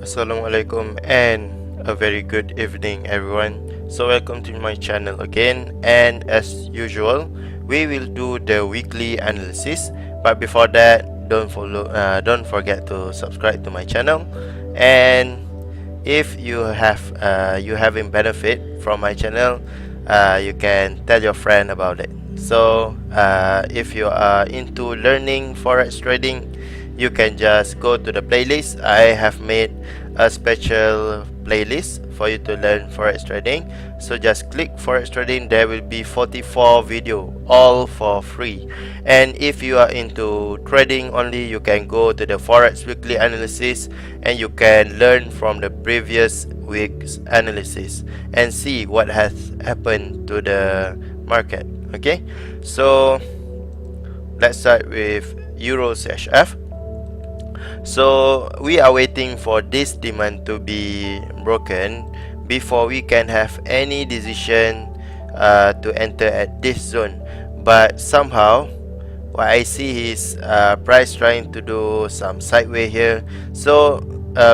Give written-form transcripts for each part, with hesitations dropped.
Assalamualaikum and a very good evening everyone. So welcome to my channel again, and as usual we will do the weekly analysis. But before that, don't forget to subscribe to my channel, and if you having benefit from my channel, you can tell your friend about it. So if you are into learning forex trading, you can just go to the playlist. I have made a special playlist for you to learn forex trading. So just click forex trading. There will be 44 video, all for free. And if you are into trading only, you can go to the forex weekly analysis and you can learn from the previous week's analysis and see what has happened to the market. Okay, so let's start with Euro CHF. So we are waiting for this demand to be broken before we can have any decision to enter at this zone. But somehow what I see is price trying to do some sideways here. So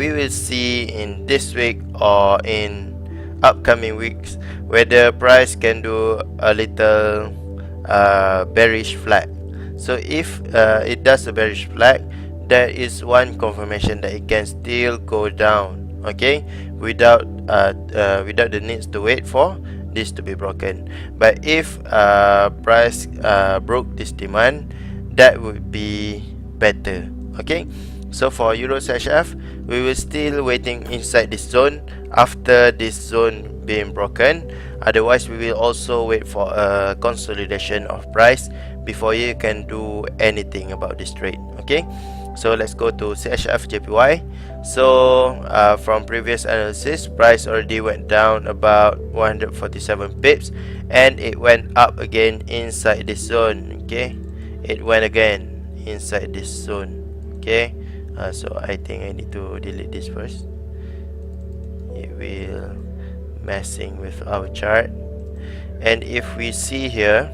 we will see in this week or in upcoming weeks whether price can do a little bearish flag. So if it does a bearish flag, there is one confirmation that it can still go down, okay, without the needs to wait for this to be broken. But if price broke this demand, that would be better. Okay, so for Euro CHF, we will still waiting inside this zone after this zone being broken. Otherwise, we will also wait for a consolidation of price before you can do anything about this trade. Okay, so let's go to CHF JPY. So from previous analysis, price already went down about 147 pips and it went up again inside this zone. Okay, it went again inside this zone. Okay, so I think I need to delete this first. It will messing with our chart. And if we see here,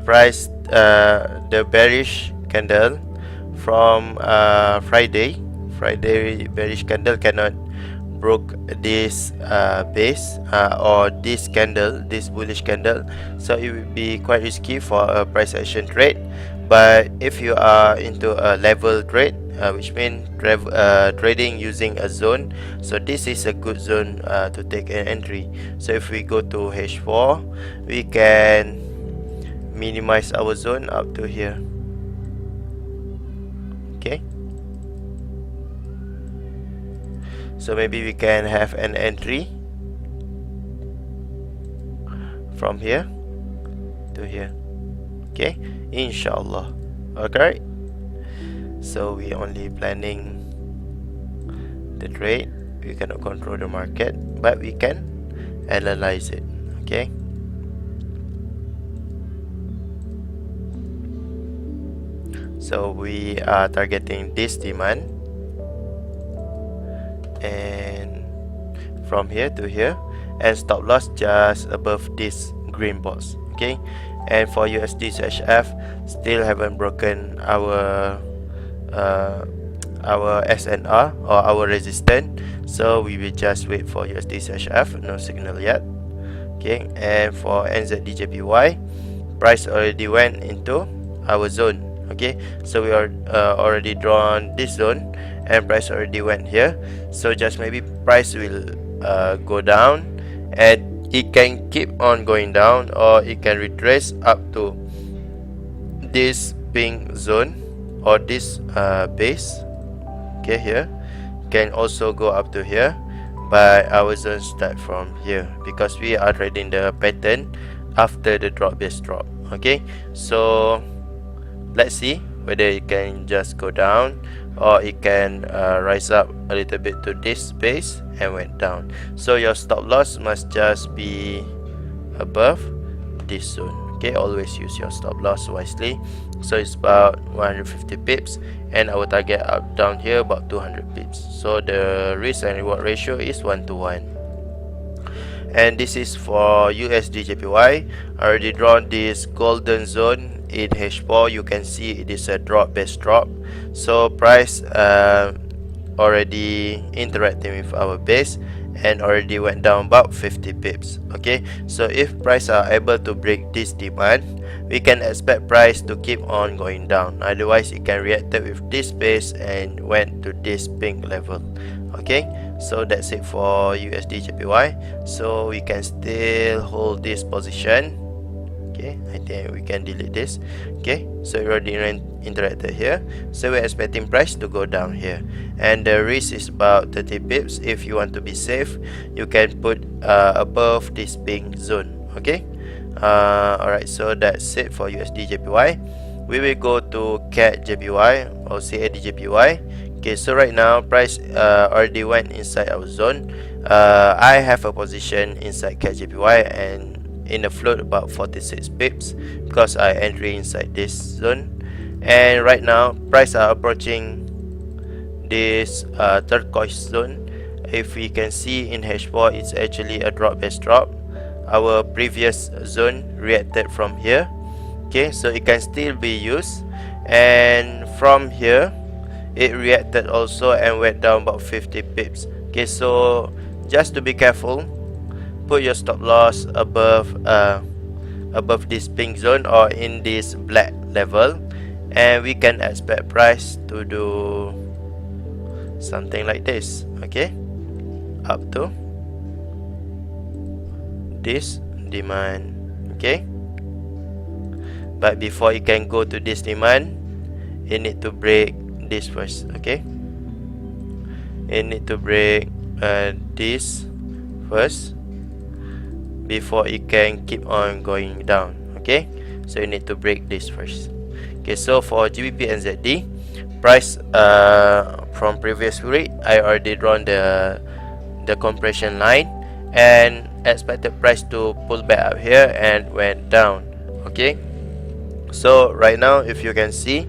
price the bearish candle from Friday bearish candle cannot broke this base or this candle, this bullish candle, so it will be quite risky for a price action trade. But if you are into a level trade, which means trading using a zone, so this is a good zone to take an entry. So if we go to H4, we can minimize our zone up to here. Okay, so maybe we can have an entry from here to here. Okay, inshallah. Okay, so we only planning the trade. We cannot control the market, but we can analyze it. Okay, so we are targeting this demand, and from here to here, and stop loss just above this green box. Okay, and for USD CHF, still haven't broken our SNR or our resistance, so we will just wait for USD CHF. No signal yet. Okay, and for NZD-JPY, price already went into our zone. Okay, so we are already drawn this zone and price already went here. So just maybe price will go down, and it can keep on going down, or it can retrace up to this pink zone or this base. Okay, here can also go up to here, but our zone start from here because we are trading the pattern after the drop base drop. Okay, so let's see whether it can just go down or it can rise up a little bit to this base and went down. So your stop loss must just be above this zone. Okay, always use your stop loss wisely. So it's about 150 pips, and our target up down here about 200 pips. So the risk and reward ratio is 1:1. And this is for USD JPY. I already drawn this golden zone in H4 you can see it is a drop based drop, so price already interacting with our base and already went down about 50 pips. Okay, so if price are able to break this demand, we can expect price to keep on going down. Otherwise it can react with this base and went to this pink level. Okay, so that's it for USD JPY. So we can still hold this position. Okay, I think we can delete this. Okay, so it already interacted here, so we're expecting price to go down here, and the risk is about 30 pips. If you want to be safe, you can put above this pink zone. Okay, alright, so that's it for USD JPY. We will go to CAD JPY or CAD JPY. Okay, so right now price already went inside our zone. I have a position inside CAD JPY and in a float about 46 pips because I entry inside this zone, and right now price are approaching this turquoise zone. If we can see in H4, it's actually a drop based drop. Our previous zone reacted from here. Okay, so it can still be used, and from here it reacted also and went down about 50 pips. Okay, so just to be careful, put your stop loss above this pink zone or in this black level, and we can expect price to do something like this. Okay, up to this demand. Okay, but before you can go to this demand, you need to break this first. Okay, you need to break this first before it can keep on going down. Okay, so you need to break this first. Okay, so for GBP NZD price from previous week, I already drawn the compression line and expected price to pull back up here and went down. Okay, so right now if you can see,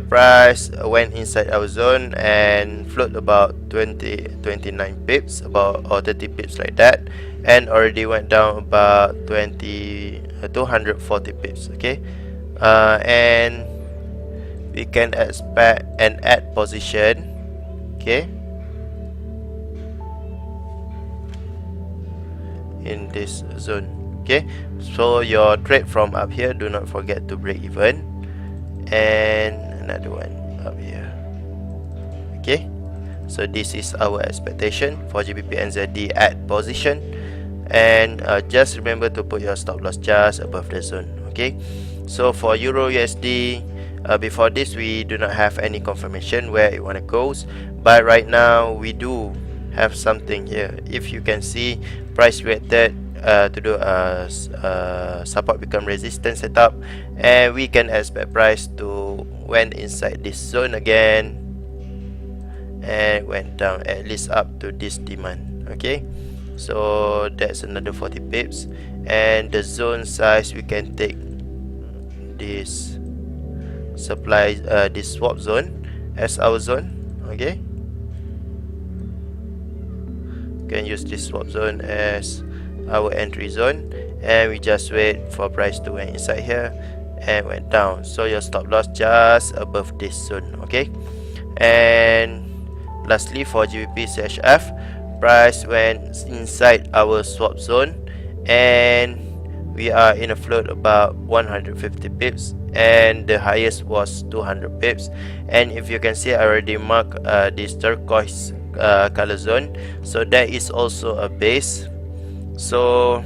price went inside our zone and float about 29 pips about, or 30 pips like that, and already went down about 240 pips. Okay, and we can expect an add position. Okay, in this zone. Okay, so your trade from up here, do not forget to break even, and another one up here. Okay, so this is our expectation for GBP NZD at position, and just remember to put your stop loss just above the zone. Okay, so for Euro USD, before this we do not have any confirmation where it wanna goes, but right now we do have something here. If you can see, price reacted to do a support become resistance setup, and we can expect price to went inside this zone again and went down at least up to this demand. Okay, so that's another 40 pips, and the zone size we can take this supply this swap zone as our zone. Okay, can use this swap zone as our entry zone, and we just wait for price to went inside here and went down, so your stop loss just above this zone. Okay, and lastly for GBP CHF, price went inside our swap zone and we are in a float about 150 pips, and the highest was 200 pips. And if you can see, I already marked this turquoise color zone, so that is also a base. So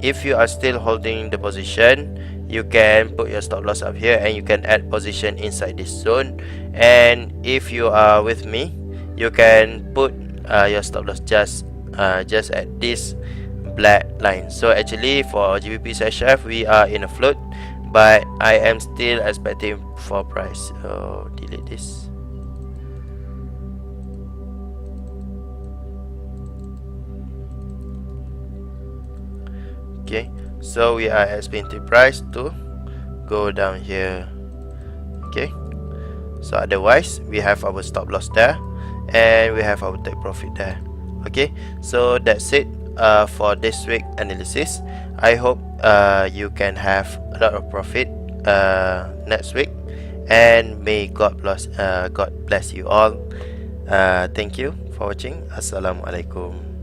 if you are still holding the position, you can put your stop loss up here and you can add position inside this zone. And if you are with me, you can put your stop loss just at this black line. So actually for GBP CHF we are in a float, but I am still expecting for price. So delete this. Okay, so we are expecting price to go down here. Okay, so otherwise we have our stop loss there and we have our take profit there. Okay, so that's it. for this week analysis. I hope you can have a lot of profit next week, and may God bless you all. Thank you for watching. Assalamualaikum.